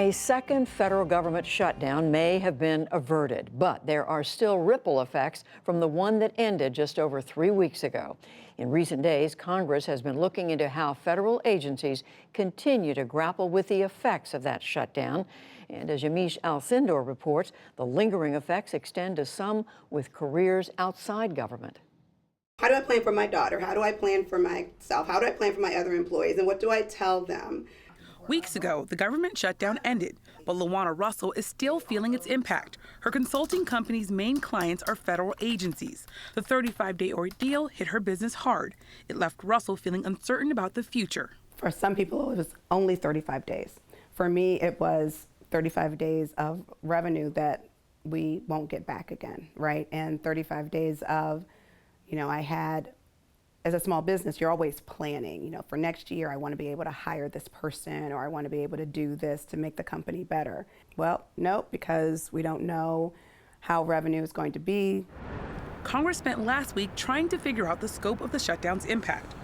A second federal government shutdown may have been averted, but there are still ripple effects from the one that ended just over 3 weeks ago. In recent days, Congress has been looking into how federal agencies continue to grapple with the effects of that shutdown. And as Yamiche Alcindor reports, the lingering effects extend to some with careers outside government. How do I plan for my daughter? How do I plan for myself? How do I plan for my other employees? And what do I tell them? Weeks ago, the government shutdown ended, but LaWanna Russell is still feeling its impact. Her consulting company's main clients are federal agencies. The 35-day ordeal hit her business hard. It left Russell feeling uncertain about the future. For some people, it was only 35 days. For me, it was 35 days of revenue that we won't get back again, right? And 35 days of, I had, as a small business, you're always planning, for next year, I want to be able to hire this person, or I want to be able to do this to make the company better. Well, no, because we don't know how revenue is going to be. Congress spent last week trying to figure out the scope of the shutdown's impact.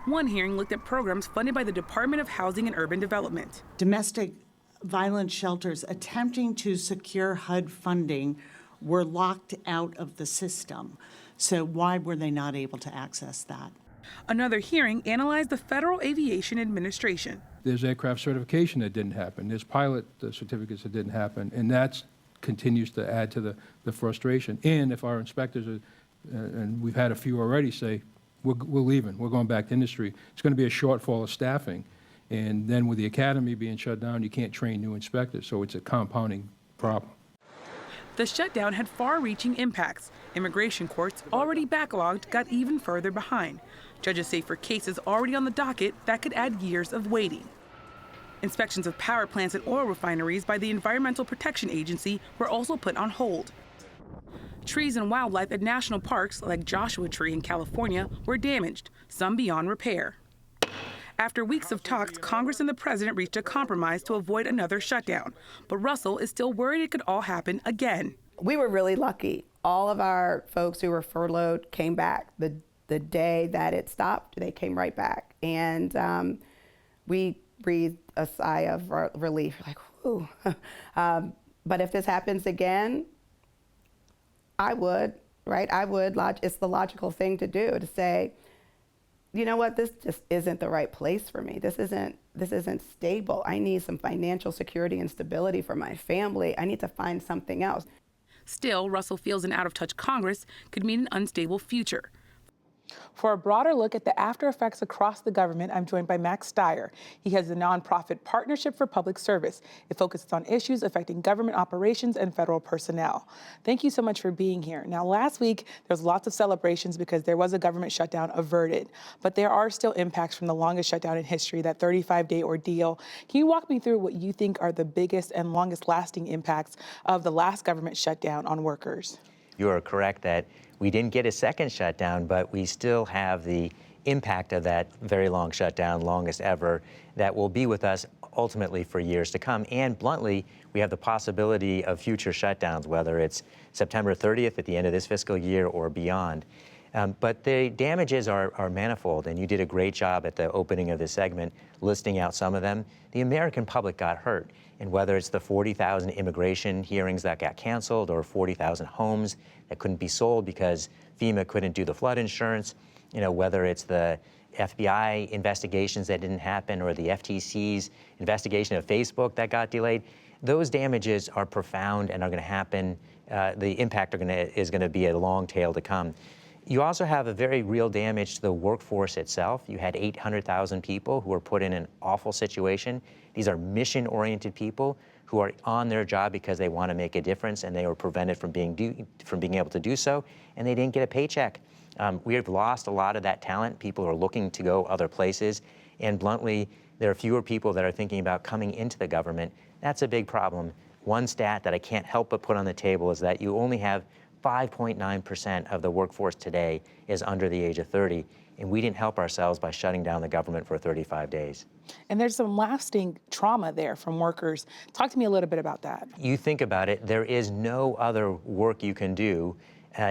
One hearing looked at programs funded by the Department of Housing and Urban Development. Domestic violence shelters attempting to secure HUD funding were locked out of the system. So why were they not able to access that? Another hearing analyzed the Federal Aviation Administration. There's aircraft certification that didn't happen. There's pilot certificates that didn't happen. And that continues to add to the frustration. And if our inspectors are, and we've had a few already say, we're leaving, we're going back to industry, it's going to be a shortfall of staffing. And then with the academy being shut down, you can't train new inspectors. So it's a compounding problem. The shutdown had far-reaching impacts. Immigration courts, already backlogged, got even further behind. Judges say for cases already on the docket, that could add years of waiting. Inspections of power plants and oil refineries by the Environmental Protection Agency were also put on hold. Trees and wildlife at national parks, like Joshua Tree in California, were damaged, some beyond repair. After weeks of talks, Congress and the president reached a compromise to avoid another shutdown. But Russell is still worried it could all happen again. We were really lucky. All of our folks who were furloughed came back. The day that it stopped, they came right back. And we breathed a sigh of relief, like, whew. But if this happens again, I would, right? It's the logical thing to do, to say, you know what, this just isn't the right place for me. This isn't stable. I need some financial security and stability for my family. I need to find something else. Still, Russell feels an out-of-touch Congress could mean an unstable future. For a broader look at the after effects across the government, I'm joined by Max Stier. He has a nonprofit Partnership for Public Service. It focuses on issues affecting government operations and federal personnel. Thank you so much for being here. Now, last week, there was lots of celebrations because there was a government shutdown averted, but there are still impacts from the longest shutdown in history, that 35-day ordeal. Can you walk me through what you think are the biggest and longest lasting impacts of the last government shutdown on workers? You are correct that we didn't get a second shutdown, but we still have the impact of that very long shutdown, longest ever, that will be with us ultimately for years to come. And bluntly, we have the possibility of future shutdowns, whether it's September 30th at the end of this fiscal year or beyond. But the damages are manifold, and you did a great job at the opening of this segment listing out some of them. The American public got hurt, and whether it's the 40,000 immigration hearings that got canceled or 40,000 homes that couldn't be sold because FEMA couldn't do the flood insurance, whether it's the FBI investigations that didn't happen or the FTC's investigation of Facebook that got delayed, those damages are profound and are going to happen. The impact is going to be a long tail to come. You also have a very real damage to the workforce itself. You had 800,000 people who were put in an awful situation. These are mission-oriented people who are on their job because they want to make a difference, and they were prevented from being able to do so, and they didn't get a paycheck. We have lost a lot of that talent. People are looking to go other places, and bluntly, there are fewer people that are thinking about coming into the government. That's a big problem. One stat that I can't help but put on the table is that you only have 5.9% of the workforce today is under the age of 30, and we didn't help ourselves by shutting down the government for 35 days. And there's some lasting trauma there from workers. Talk to me a little bit about that. You think about it, there is no other work you can do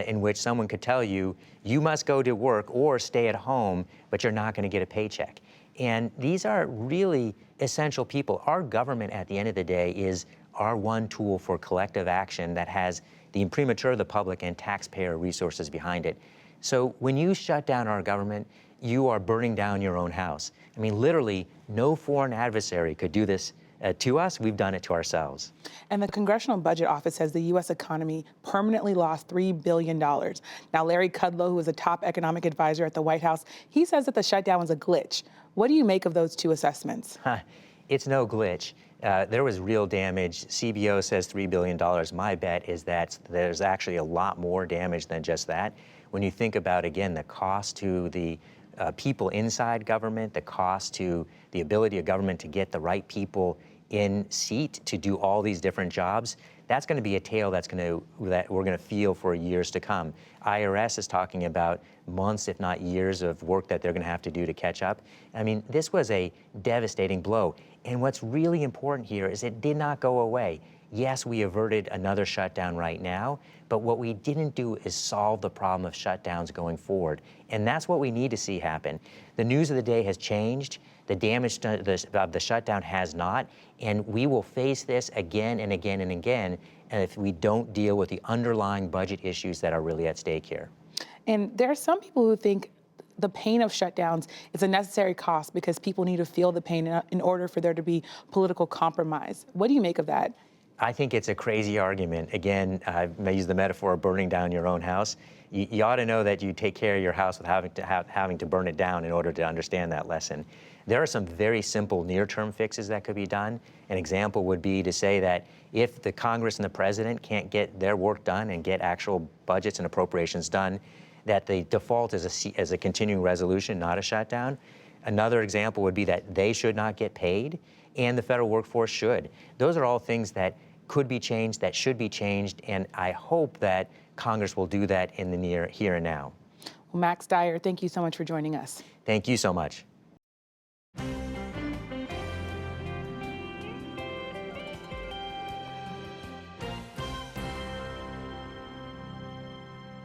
in which someone could tell you, you must go to work or stay at home, but you're not going to get a paycheck. And these are really essential people. Our government, at the end of the day, is our one tool for collective action that has the imprimatur of the public and taxpayer resources behind it. So when you shut down our government, you are burning down your own house. I mean, literally, no foreign adversary could do this to us. We've done it to ourselves. And the Congressional Budget Office says the U.S. economy permanently lost $3 billion. Now, Larry Kudlow, who is a top economic advisor at the White House, he says that the shutdown was a glitch. What do you make of those two assessments? It's no glitch. There was real damage. CBO says $3 billion. My bet is that there's actually a lot more damage than just that. When you think about, again, the cost to the people inside government, the cost to the ability of government to get the right people in seat to do all these different jobs, that's going to be a tale that we're going to feel for years to come. IRS is talking about months, if not years, of work that they're going to have to do to catch up. I mean, this was a devastating blow. And what's really important here is it did not go away. Yes, we averted another shutdown right now, but what we didn't do is solve the problem of shutdowns going forward. And that's what we need to see happen. The news of the day has changed. The damage of the shutdown has not. And we will face this again and again and again if we don't deal with the underlying budget issues that are really at stake here. And there are some people who think the pain of shutdowns is a necessary cost because people need to feel the pain in order for there to be political compromise. What do you make of that? I think it's a crazy argument. Again, I may use the metaphor of burning down your own house. You ought to know that you take care of your house without having to burn it down in order to understand that lesson. There are some very simple near-term fixes that could be done. An example would be to say that if the Congress and the President can't get their work done and get actual budgets and appropriations done, that the default is a continuing resolution, not a shutdown. Another example would be that they should not get paid, and the federal workforce should. Those are all things that could be changed, that should be changed, and I hope that Congress will do that in the near here and now. Well, Max Stier, thank you so much for joining us. Thank you so much.